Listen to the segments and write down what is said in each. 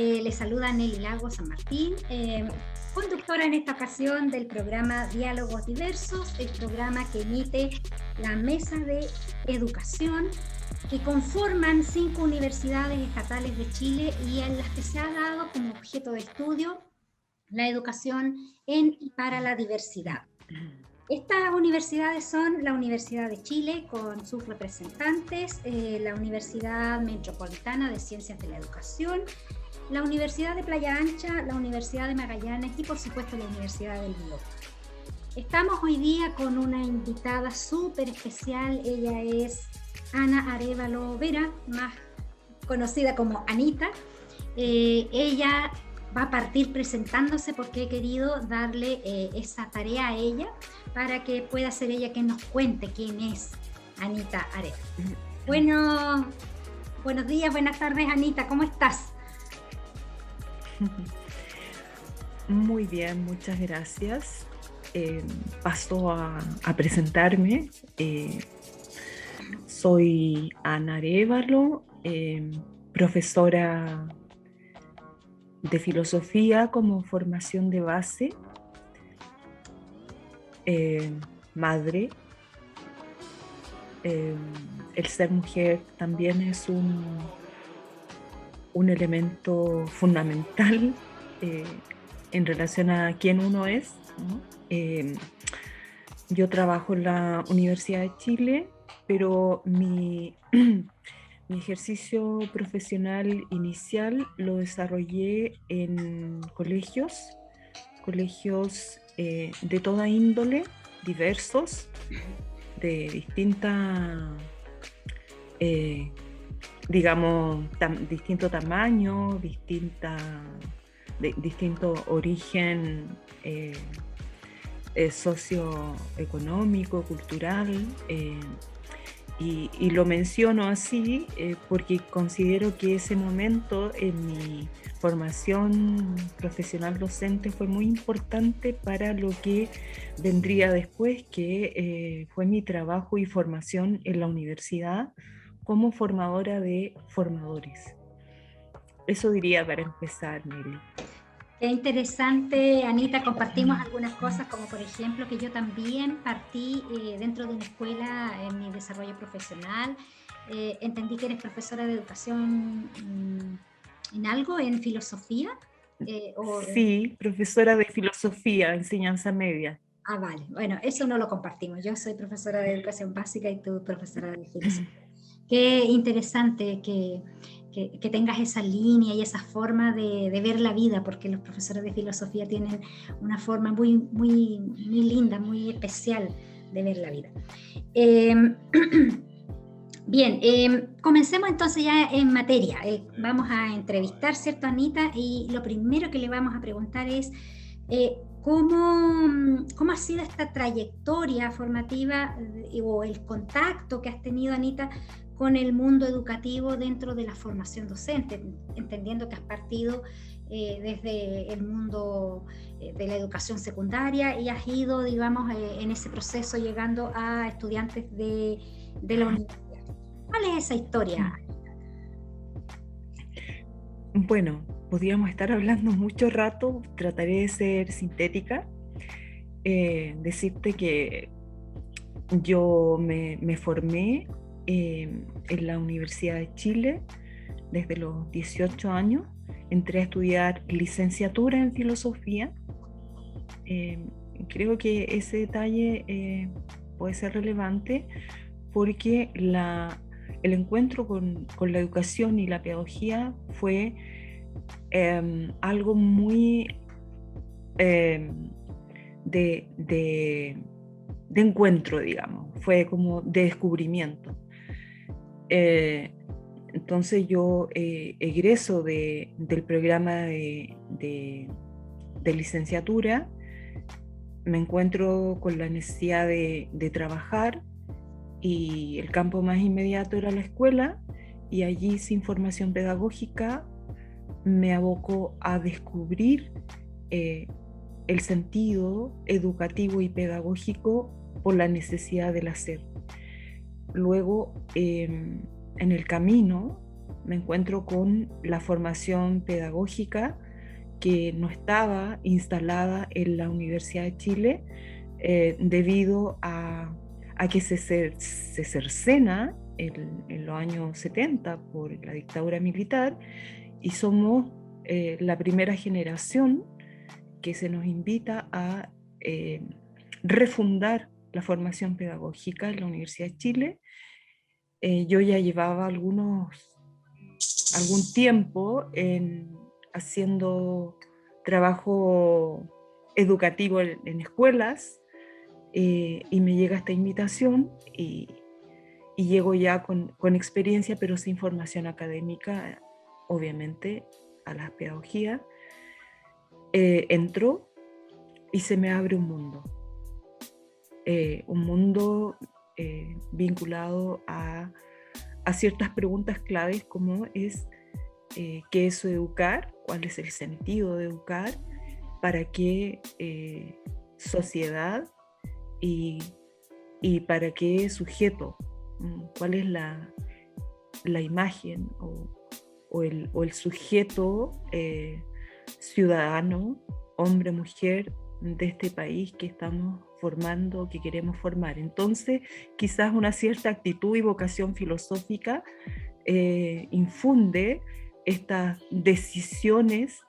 Les saluda Nelly Lago San Martín, conductora en esta ocasión del programa Diálogos Diversos, el programa que emite la Mesa de Educación, que conforman 5 universidades estatales de Chile y en las que se ha dado como objeto de estudio la educación en y para la diversidad. Estas universidades son la Universidad de Chile con sus representantes, la Universidad Metropolitana de Ciencias de la Educación, la Universidad de Playa Ancha, la Universidad de Magallanes y por supuesto la Universidad del Biobío. Estamos hoy día con una invitada súper especial. Ella es Ana Arévalo Vera, más conocida como Anita. Ella va a partir presentándose porque he querido darle esa tarea a ella para que pueda ser ella quien nos cuente quién es Anita Arévalo. Bueno, buenos días, buenas tardes, Anita, ¿cómo estás? Muy bien, muchas gracias. Paso a presentarme. Soy Ana Arévalo, profesora de filosofía como formación de base, madre. El ser mujer también es un elemento fundamental en relación a quién uno es, ¿no? Yo trabajo en la Universidad de Chile, pero mi ejercicio profesional inicial lo desarrollé en colegios de toda índole, diversos, de distinta, distinto tamaño, distinto origen socioeconómico, cultural, y lo menciono así porque considero que ese momento en mi formación profesional docente fue muy importante para lo que vendría después, que fue mi trabajo y formación en la universidad como formadora de formadores. Eso diría para empezar, Nelly. Qué interesante, Anita, compartimos algunas cosas, como por ejemplo que yo también partí dentro de una escuela en mi desarrollo profesional. Entendí que eres profesora de educación en algo, en filosofía. Sí, profesora de filosofía, enseñanza media. Ah, vale. Bueno, eso no lo compartimos. Yo soy profesora de educación básica y tú profesora de filosofía. Qué interesante que tengas esa línea y esa forma de ver la vida, porque los profesores de filosofía tienen una forma muy, muy, muy linda, muy especial de ver la vida. Bien, comencemos entonces ya en materia. Vamos a entrevistar, ¿cierto, Anita? Y lo primero que le vamos a preguntar es ¿cómo ha sido esta trayectoria formativa o el contacto que has tenido, Anita, con el mundo educativo dentro de la formación docente, entendiendo que has partido desde el mundo de la educación secundaria y has ido, digamos, en ese proceso llegando a estudiantes de la universidad? ¿Cuál es esa historia? Bueno, podríamos estar hablando mucho rato, trataré de ser sintética, decirte que yo me formé en la Universidad de Chile desde los 18 años, entré a estudiar licenciatura en filosofía. Creo que ese detalle puede ser relevante porque el encuentro con la educación y la pedagogía fue algo muy de encuentro, digamos, fue como de descubrimiento. Entonces yo egreso del programa de licenciatura, me encuentro con la necesidad de trabajar y el campo más inmediato era la escuela, y allí sin formación pedagógica me aboco a descubrir el sentido educativo y pedagógico por la necesidad del hacer. Luego, en el camino, me encuentro con la formación pedagógica que no estaba instalada en la Universidad de Chile debido a que se cercena en los años 70 por la dictadura militar, y somos la primera generación que se nos invita a refundar la formación pedagógica en la Universidad de Chile. Yo ya llevaba algún tiempo haciendo trabajo educativo en escuelas, y me llega esta invitación y llego ya con experiencia, pero sin formación académica, obviamente, a la pedagogía. Entro y se me abre un mundo vinculado a ciertas preguntas claves, como es qué es educar, cuál es el sentido de educar, para qué sociedad y para qué sujeto, cuál es la imagen o el sujeto ciudadano, hombre, mujer, de este país que estamos formando, que queremos formar. Entonces, quizás una cierta actitud y vocación filosófica infunde estas decisiones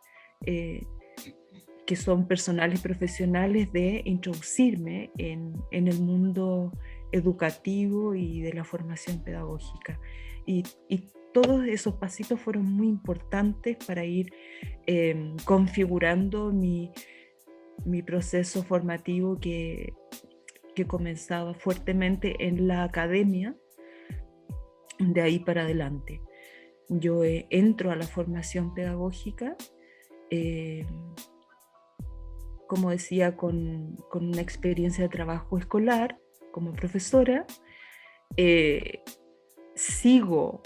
que son personales y profesionales, de introducirme en el mundo educativo y de la formación pedagógica. Y todos esos pasitos fueron muy importantes para ir configurando mi proceso formativo que comenzaba fuertemente en la academia. De ahí para adelante yo entro a la formación pedagógica, como decía, con una experiencia de trabajo escolar como profesora. Sigo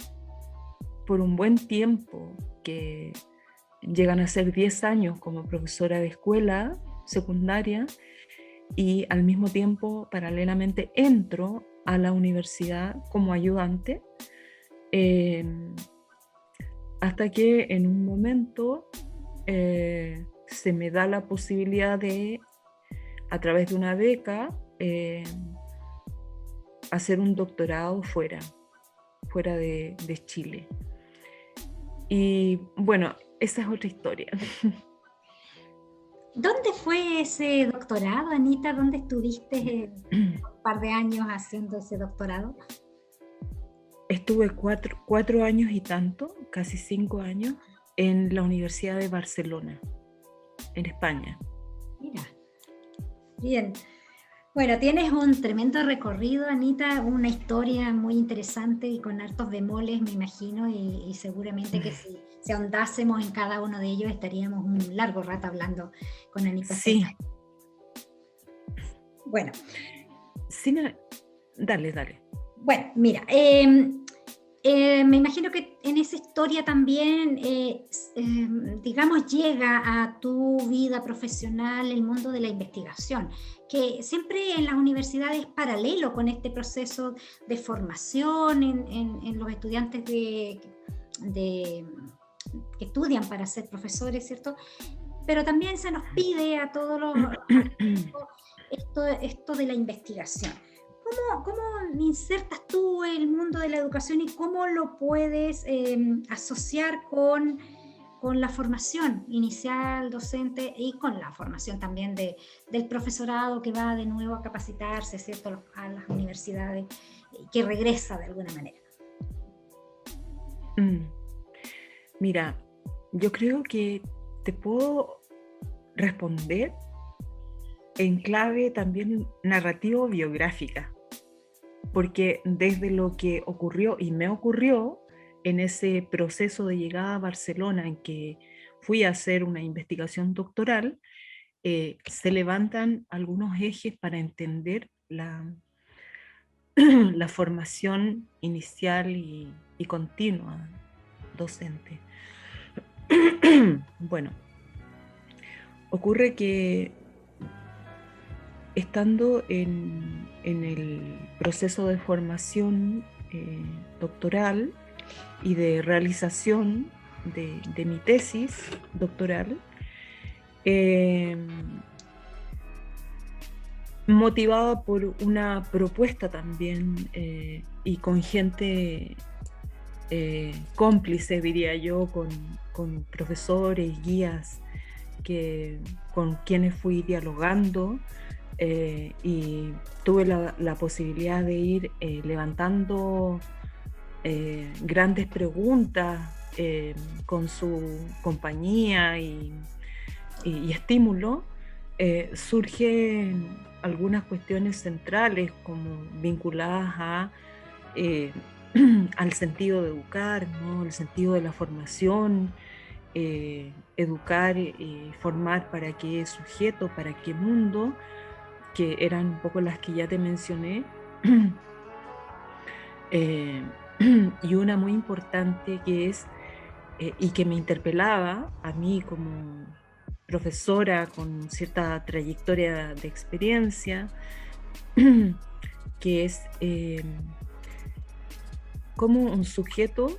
por un buen tiempo, que llegan a ser 10 años, como profesora de escuela secundaria, y al mismo tiempo, paralelamente, entro a la universidad como ayudante, hasta que en un momento se me da la posibilidad de, a través de una beca, hacer un doctorado fuera de Chile. Y bueno, esa es otra historia. ¿Dónde fue ese doctorado, Anita? ¿Dónde estuviste un par de años haciendo ese doctorado? Estuve cuatro años y tanto, casi 5 años, en la Universidad de Barcelona, en España. Mira, bien. Bueno, tienes un tremendo recorrido, Anita, una historia muy interesante y con hartos bemoles, me imagino, y seguramente que si ahondásemos en cada uno de ellos estaríamos un largo rato hablando con Anita. Sí. Bueno. Sí, dale. Bueno, mira, me imagino que en esa historia también, digamos, llega a tu vida profesional el mundo de la investigación, que siempre en las universidades es paralelo con este proceso de formación en los estudiantes que estudian para ser profesores, ¿cierto? Pero también se nos pide a todos los esto de la investigación. ¿Cómo insertas tú el mundo de la educación y cómo lo puedes asociar con la formación inicial, docente, y con la formación también del profesorado que va de nuevo a capacitarse, ¿cierto?, a las universidades, que regresa de alguna manera? Mira, yo creo que te puedo responder en clave también narrativo-biográfica, porque desde lo que ocurrió y me ocurrió en ese proceso de llegada a Barcelona, en que fui a hacer una investigación doctoral, se levantan algunos ejes para entender la formación inicial y continua docente. Bueno, ocurre que estando en el proceso de formación doctoral, y de realización de mi tesis doctoral, motivada por una propuesta también y con gente cómplice, diría yo, con profesores, guías con quienes fui dialogando y tuve la posibilidad de ir levantando grandes preguntas con su compañía y estímulo. Surgen algunas cuestiones centrales como vinculadas al sentido de educar, ¿no? El sentido de la formación, educar y formar para qué sujeto, para qué mundo, que eran un poco las que ya te mencioné. Y una muy importante que es, y que me interpelaba a mí como profesora con cierta trayectoria de experiencia, que es cómo un sujeto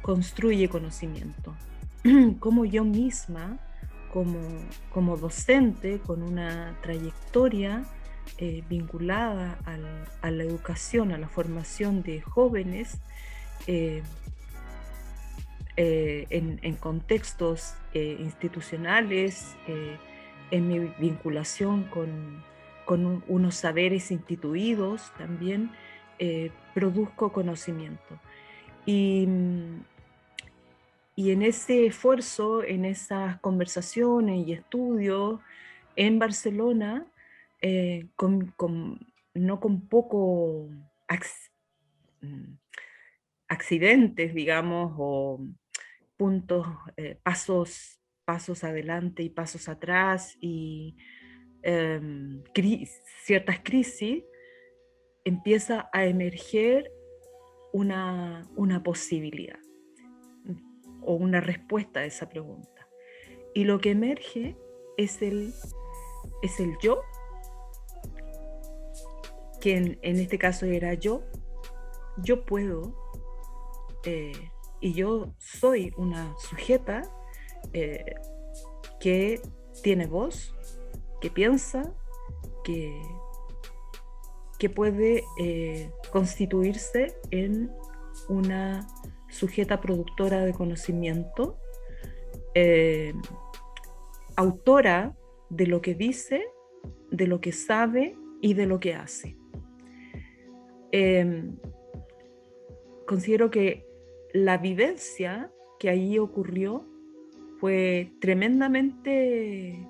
construye conocimiento, cómo yo misma, como docente con una trayectoria vinculada a la educación, a la formación de jóvenes, en contextos institucionales, en mi vinculación con unos saberes instituidos también, produzco conocimiento. Y en ese esfuerzo, en esas conversaciones y estudios en Barcelona, no con poco accidentes, digamos, o puntos, pasos adelante y pasos atrás y ciertas crisis, empieza a emerger una posibilidad o una respuesta a esa pregunta. Y lo que emerge es el yo, que en este caso era yo puedo, y yo soy una sujeta que tiene voz, que piensa, que puede constituirse en una sujeta productora de conocimiento, autora de lo que dice, de lo que sabe y de lo que hace. Considero que la vivencia que allí ocurrió fue tremendamente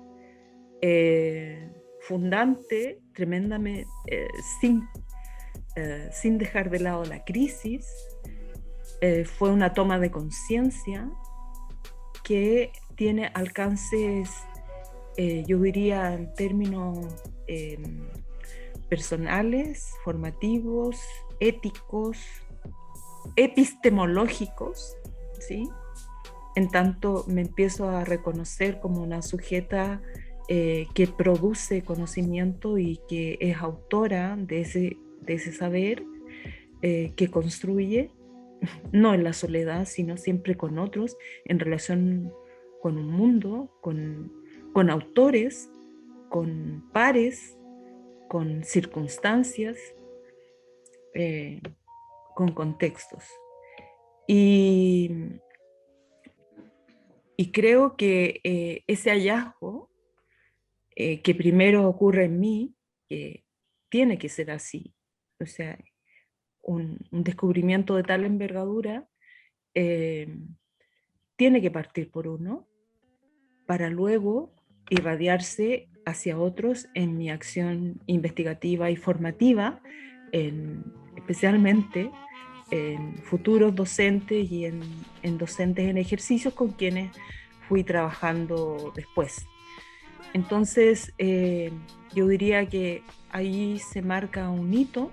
fundante, tremendamente sin dejar de lado la crisis. Fue una toma de conciencia que tiene alcances, yo diría en términos personales, formativos, éticos, epistemológicos, ¿sí? En tanto me empiezo a reconocer como una sujeta que produce conocimiento y que es autora de ese saber que construye, no en la soledad, sino siempre con otros, en relación con un mundo, con autores, con pares, con circunstancias, con contextos. Y creo que ese hallazgo que primero ocurre en mí, que tiene que ser así, o sea, un descubrimiento de tal envergadura tiene que partir por uno para luego irradiarse hacia otros en mi acción investigativa y formativa, especialmente en futuros docentes y en docentes en ejercicios con quienes fui trabajando después. Entonces, yo diría que ahí se marca un hito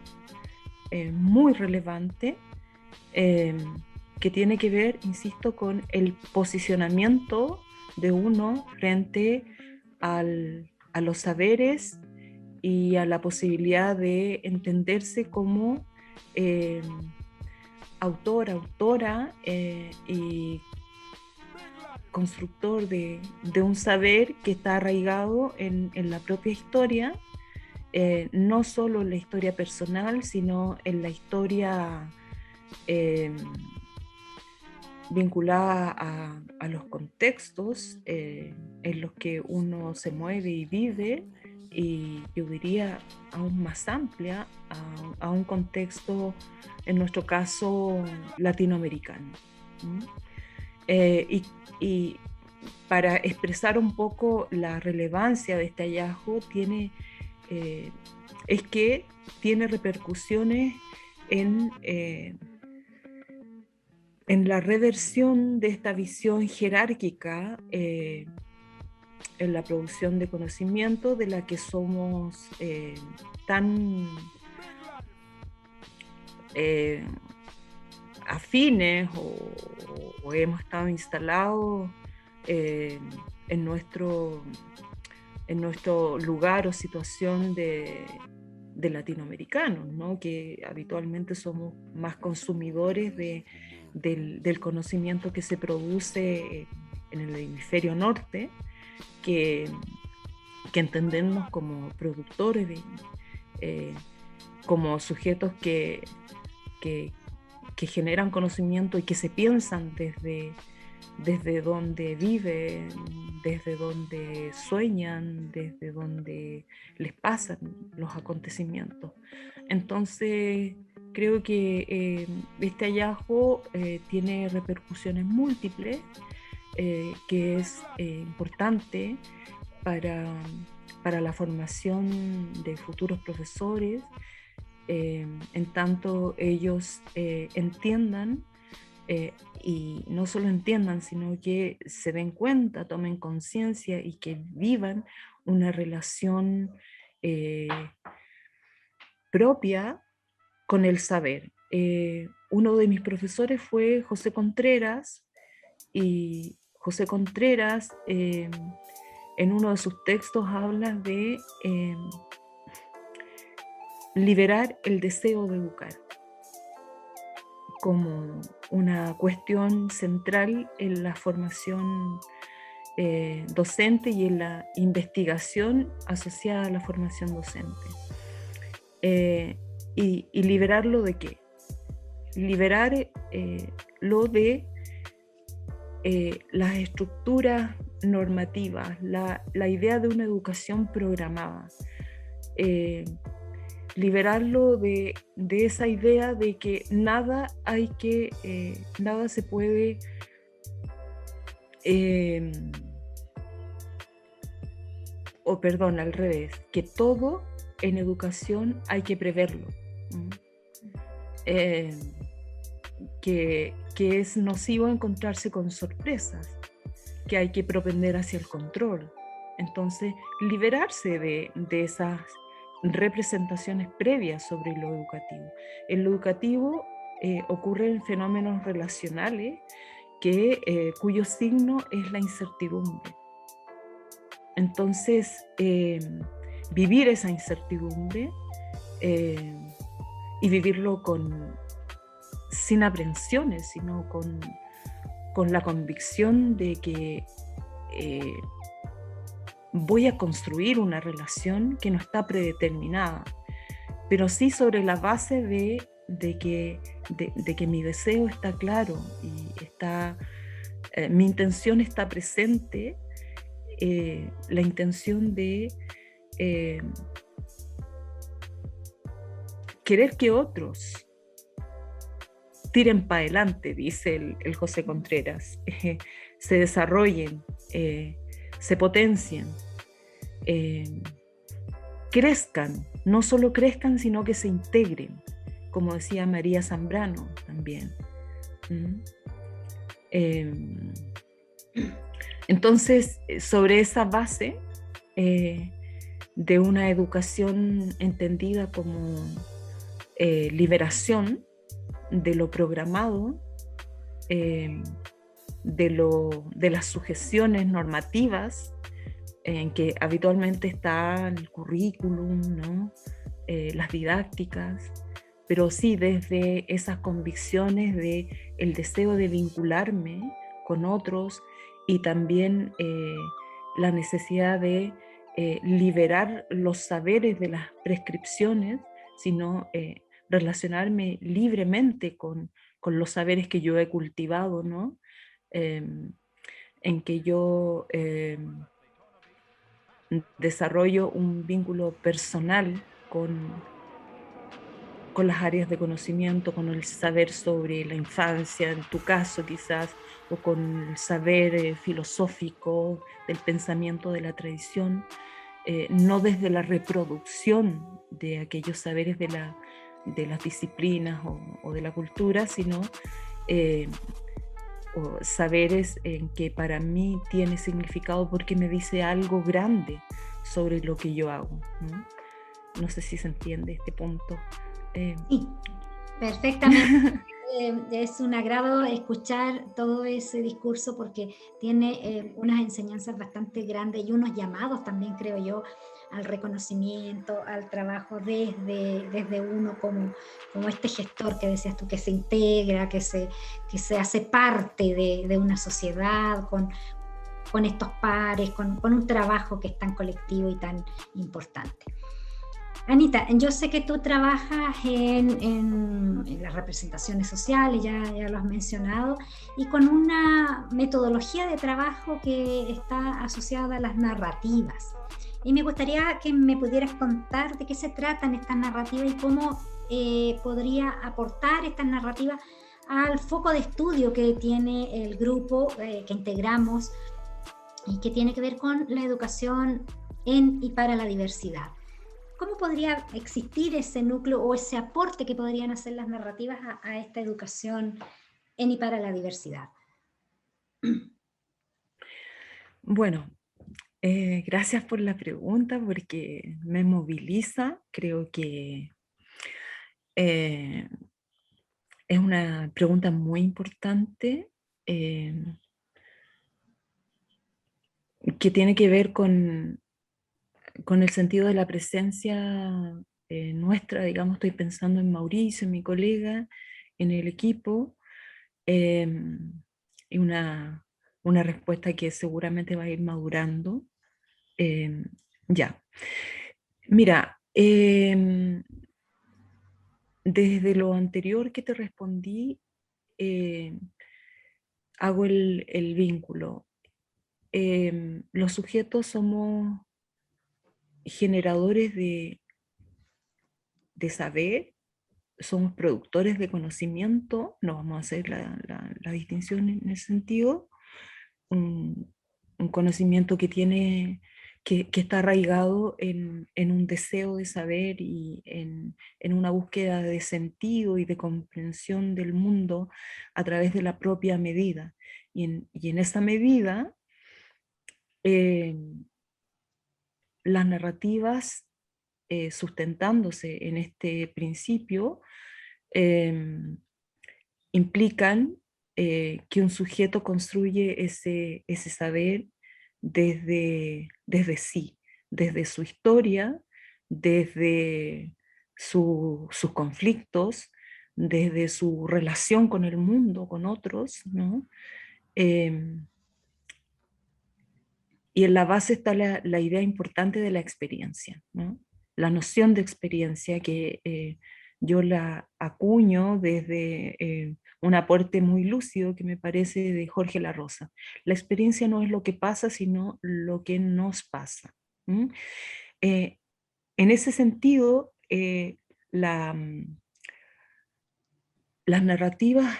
muy relevante que tiene que ver, insisto, con el posicionamiento de uno frente a los saberes y a la posibilidad de entenderse como autora y constructor de un saber que está arraigado en la propia historia, no solo en la historia personal, sino en la historia vinculada a los contextos en los que uno se mueve y vive, y yo diría aún más amplia, a un contexto, en nuestro caso, latinoamericano. Y para expresar un poco la relevancia de este hallazgo, es que tiene repercusiones en la reversión de esta visión jerárquica en la producción de conocimiento, de la que somos tan afines o hemos estado instalados en nuestro lugar o situación de latinoamericanos, ¿no? Que habitualmente somos más consumidores del conocimiento que se produce en el hemisferio norte, que entendernos como productores, como sujetos que generan conocimiento y que se piensan desde donde viven, desde donde sueñan, desde donde les pasan los acontecimientos. Entonces, creo que este hallazgo tiene repercusiones múltiples, que es importante para la formación de futuros profesores, en tanto ellos entiendan, y no solo entiendan, sino que se den cuenta, tomen conciencia y que vivan una relación propia con el saber. Uno de mis profesores fue José Contreras, y José Contreras en uno de sus textos habla de liberar el deseo de educar como una cuestión central en la formación docente y en la investigación asociada a la formación docente. Y liberarlo de qué? Liberarlo de las estructuras normativas, la idea de una educación programada. Liberarlo de esa idea de que nada se puede al revés, que todo en educación hay que preverlo, que es nocivo encontrarse con sorpresas, que hay que propender hacia el control. Entonces, liberarse de esas representaciones previas sobre lo educativo. En lo educativo ocurren fenómenos relacionales cuyo signo es la incertidumbre. Entonces, vivir esa incertidumbre y vivirlo sin aprensiones, sino con la convicción de que voy a construir una relación que no está predeterminada, pero sí sobre la base de que mi deseo está claro y mi intención está presente, la intención de querer que otros tiren para adelante, dice el José Contreras, se desarrollen, se potencien, crezcan, no solo crezcan, sino que se integren, como decía María Zambrano también. Entonces, sobre esa base de una educación entendida como liberación de lo programado, de las sujeciones normativas en que habitualmente está el currículum, ¿no? Las didácticas, pero sí desde esas convicciones de el deseo de vincularme con otros y también la necesidad de liberar los saberes de las prescripciones, sino relacionarme libremente con los saberes que yo he cultivado, ¿no? Eh, en que yo desarrollo un vínculo personal con las áreas de conocimiento, con el saber sobre la infancia, en tu caso quizás, o con el saber filosófico del pensamiento de la tradición, no desde la reproducción de aquellos saberes de las disciplinas o de la cultura, sino eh, o saberes en que para mí tiene significado porque me dice algo grande sobre lo que yo hago, ¿no? No sé si se entiende este punto. Sí, perfectamente. Es un agrado escuchar todo ese discurso porque tiene unas enseñanzas bastante grandes y unos llamados también, creo yo, al reconocimiento, al trabajo desde uno como este gestor que decías tú, que se integra, que se hace parte de una sociedad con estos pares, con un trabajo que es tan colectivo y tan importante. Anita, yo sé que tú trabajas en las representaciones sociales, ya lo has mencionado, y con una metodología de trabajo que está asociada a las narrativas. Y me gustaría que me pudieras contar de qué se tratan estas narrativas y cómo podría aportar estas narrativas al foco de estudio que tiene el grupo que integramos y que tiene que ver con la educación en y para la diversidad. ¿Cómo podría existir ese núcleo o ese aporte que podrían hacer las narrativas a esta educación en y para la diversidad? Bueno, gracias por la pregunta porque me moviliza. Creo que eh, es una pregunta muy importante eh, que tiene que ver con el sentido de la presencia nuestra. Digamos, estoy pensando en Mauricio, mi colega, en el equipo, eh, y una respuesta que seguramente va a ir madurando. Eh, ya. Mira, desde lo anterior que te respondí, eh, hago el vínculo. Los sujetos somos generadores de saber, somos productores de conocimiento, no vamos a hacer la distinción en ese sentido, un, un conocimiento que está arraigado en un deseo de saber y en una búsqueda de sentido y de comprensión del mundo a través de la propia medida. Y en esa medida, eh, las narrativas, sustentándose en este principio, eh, implican que un sujeto construye ese saber desde sí, desde su historia, desde sus conflictos, desde su relación con el mundo, con otros, ¿no? Eh, y en la base está la idea importante de la experiencia, ¿no? La noción de experiencia que yo la acuño desde un aporte muy lúcido que me parece de Jorge La Rosa. La experiencia no es lo que pasa, sino lo que nos pasa. Eh, en ese sentido, la, las narrativas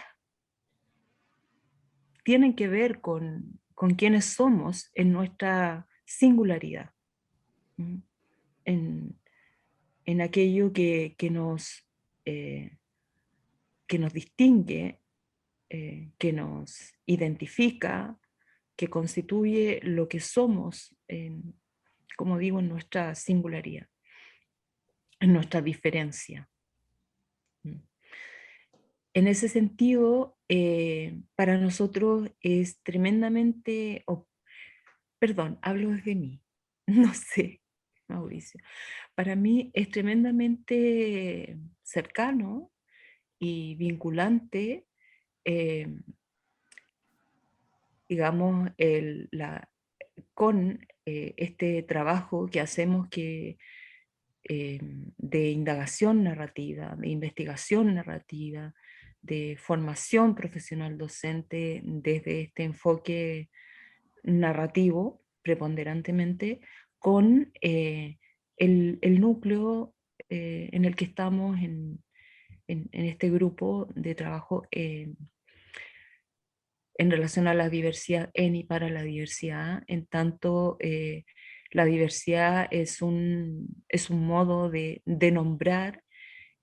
tienen que ver con quiénes somos en nuestra singularidad. ¿Mm? en, en aquello eh, que nos distingue, que nos identifica, que constituye lo que somos, como digo, en nuestra singularidad, en nuestra diferencia. En ese sentido, para nosotros es tremendamente, perdón, hablo desde mí, no sé, Mauricio. Para mí es tremendamente cercano y vinculante, eh, digamos, con este trabajo que hacemos de indagación narrativa, de investigación narrativa, de formación profesional docente desde este enfoque narrativo preponderantemente con el núcleo en el que estamos en este grupo de trabajo en relación a la diversidad en y para la diversidad, en tanto la diversidad es un modo de nombrar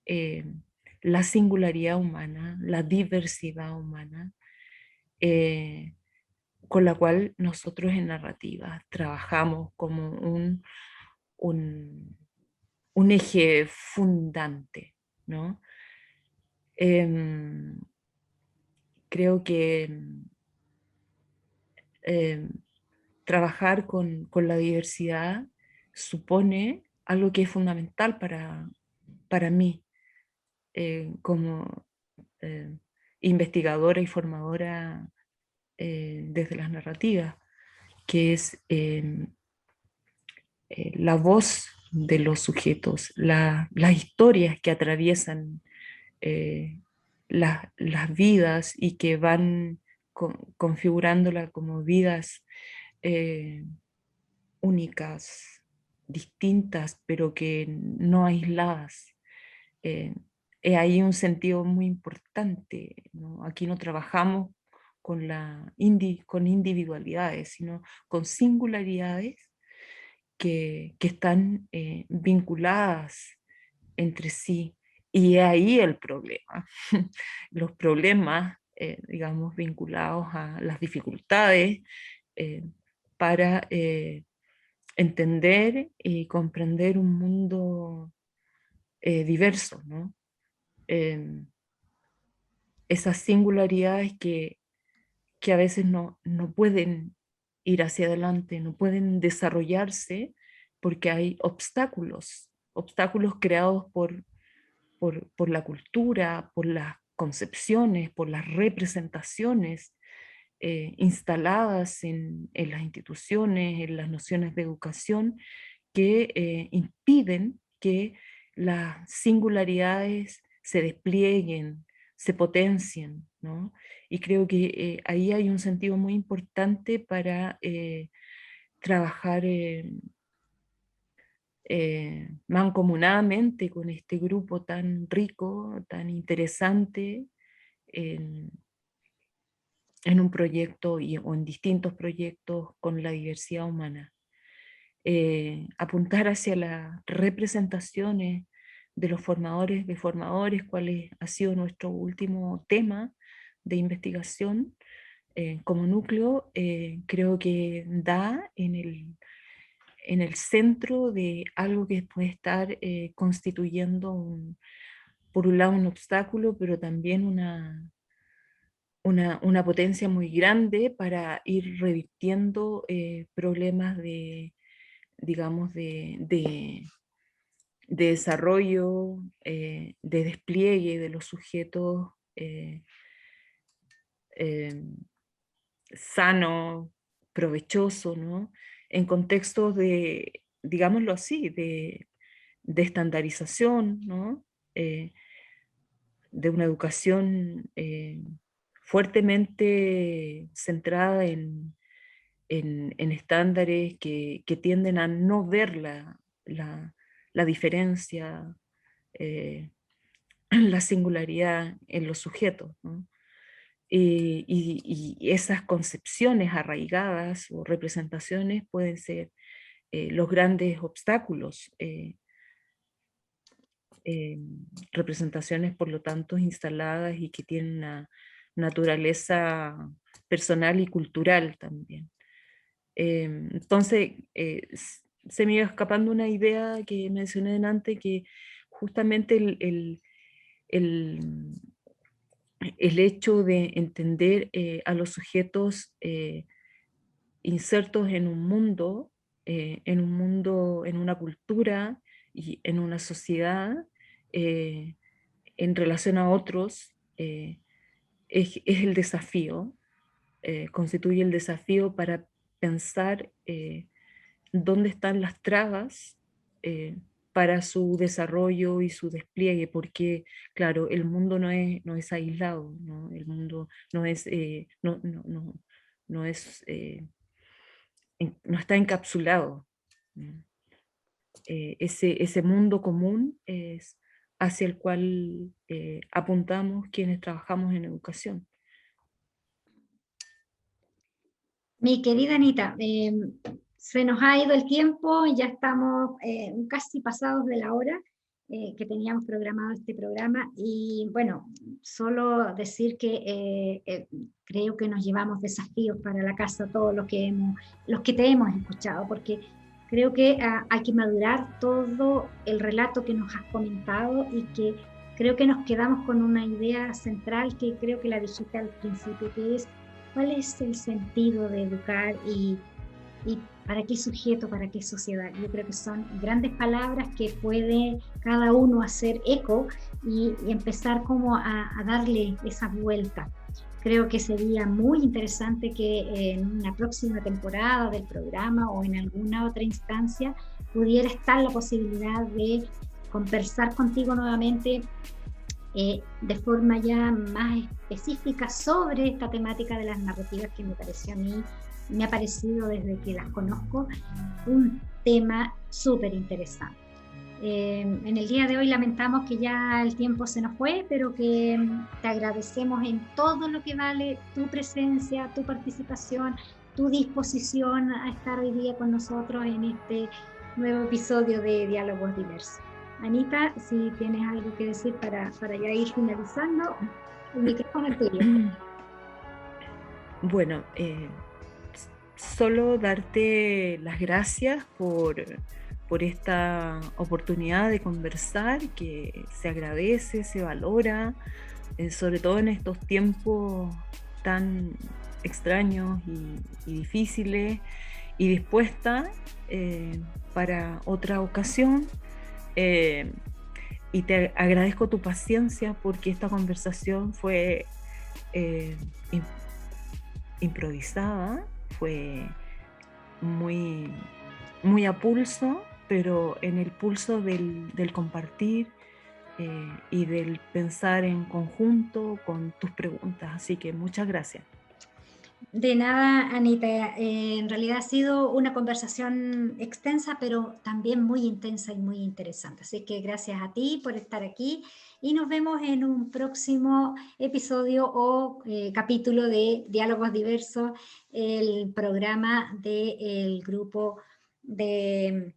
eh, la singularidad humana, la diversidad humana, eh, con la cual nosotros en narrativa trabajamos como un, un eje fundante, ¿no? Em, creo que em, trabajar con la diversidad supone algo que es fundamental para mí como eh, investigadora y formadora desde las narrativas, que es la voz de los sujetos, las historias que atraviesan eh, las vidas y que van configurándola como vidas eh, únicas, distintas, pero que no aisladas. Eh, hay un sentido muy importante, ¿no? Aquí no trabajamos con individualidades, sino con singularidades que están vinculadas entre sí. Y ahí el problema. Los problemas, digamos, vinculados a las dificultades eh, para entender y comprender un mundo diverso, ¿no? Eh, esas singularidades que a veces no pueden ir hacia adelante, no pueden desarrollarse porque hay obstáculos, obstáculos creados por la cultura, por las concepciones, por las representaciones instaladas en las instituciones, en las nociones de educación, que impiden que las singularidades se desplieguen, se potencien, ¿no? Y creo que ahí hay un sentido muy importante para trabajar mancomunadamente con este grupo tan rico, tan interesante, en, en un proyecto o en distintos proyectos con la diversidad humana. Apuntar hacia las representaciones de los formadores, de formadores, cuál ha sido nuestro último tema de investigación como núcleo, creo que da en el centro de algo que puede estar constituyendo, por un lado, un obstáculo, pero también una potencia muy grande para ir revirtiendo problemas digamos, de desarrollo, de despliegue de los sujetos eh, sano, provechoso, ¿no? En contextos de, digámoslo así, de estandarización, ¿no? De una educación fuertemente centrada en estándares que tienden a no ver la, la diferencia, la singularidad en los sujetos, ¿no? Y esas concepciones arraigadas o representaciones pueden ser los grandes obstáculos, eh, representaciones por lo tanto instaladas y que tienen una naturaleza personal y cultural también. Entonces, se me iba escapando una idea que mencioné antes, que justamente el, el hecho de entender a los sujetos insertos en una cultura y en una sociedad, en relación a otros es el desafío, constituye el desafío para pensar dónde están las trabas para su desarrollo y su despliegue, porque, claro, el mundo no es aislado, ¿no? El mundo no es, no es, no está encapsulado. ¿No? Ese mundo común es hacia el cual apuntamos quienes trabajamos en educación. Mi querida Anita, se nos ha ido el tiempo, ya estamos casi pasados de la hora que teníamos programado este programa y bueno, solo decir que creo que nos llevamos desafíos para la casa todos los que te hemos escuchado, porque creo que hay que madurar todo el relato que nos has comentado y que creo que nos quedamos con una idea central que creo que la dijiste al principio, que es cuál es el sentido de educar y para qué sujeto, para qué sociedad. Yo creo que son grandes palabras que puede cada uno hacer eco y empezar como a darle esa vuelta. Creo que sería muy interesante que en una próxima temporada del programa o en alguna otra instancia pudiera estar la posibilidad de conversar contigo nuevamente de forma ya más específica sobre esta temática de las narrativas que me pareció a mí, me ha parecido desde que las conozco, un tema súper interesante. En el día de hoy lamentamos que ya el tiempo se nos fue, pero que te agradecemos en todo lo que vale tu presencia, tu participación, tu disposición a estar hoy día con nosotros en este nuevo episodio de Diálogos Diversos. Anita, si tienes algo que decir para ya ir finalizando, el micrófono es tuyo. Bueno, solo darte las gracias por esta oportunidad de conversar, que se agradece, se valora, sobre todo en estos tiempos tan extraños y difíciles, y dispuesta para otra ocasión. Y te agradezco tu paciencia porque esta conversación fue improvisada, fue muy a pulso, pero en el pulso del compartir y del pensar en conjunto con tus preguntas. Así que muchas gracias. De nada, Anita. En realidad ha sido una conversación extensa, pero también muy intensa y muy interesante. Así que gracias a ti por estar aquí y nos vemos en un próximo episodio o capítulo de Diálogos Diversos, el programa del grupo de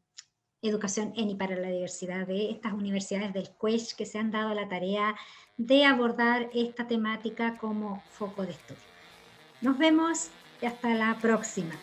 Educación en y para la Diversidad de estas universidades del CUESH que se han dado la tarea de abordar esta temática como foco de estudio. Nos vemos y hasta la próxima.